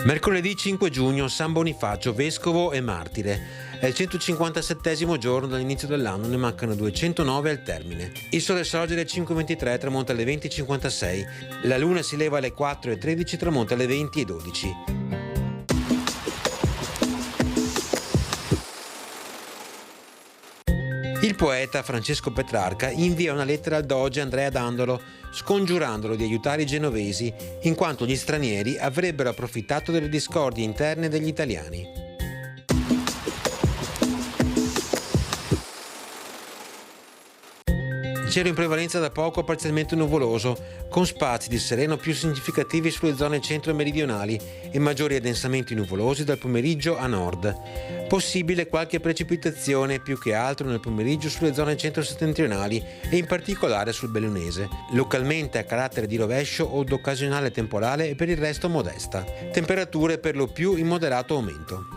Mercoledì 5 giugno, San Bonifacio, vescovo e martire. È il 157° giorno dall'inizio dell'anno, ne mancano 209 al termine. Il sole sorge alle 5:23, tramonta alle 20:56. La luna si leva alle 4:13, tramonta alle 20:12. Il poeta Francesco Petrarca invia una lettera al doge Andrea Dandolo, scongiurandolo di aiutare i genovesi, in quanto gli stranieri avrebbero approfittato delle discordie interne degli italiani. Cielo in prevalenza da poco parzialmente nuvoloso, con spazi di sereno più significativi sulle zone centro-meridionali e maggiori addensamenti nuvolosi dal pomeriggio a nord. Possibile qualche precipitazione più che altro nel pomeriggio sulle zone centro-settentrionali e in particolare sul Bellunese, localmente a carattere di rovescio o d'occasionale temporale e per il resto modesta. Temperature per lo più in moderato aumento.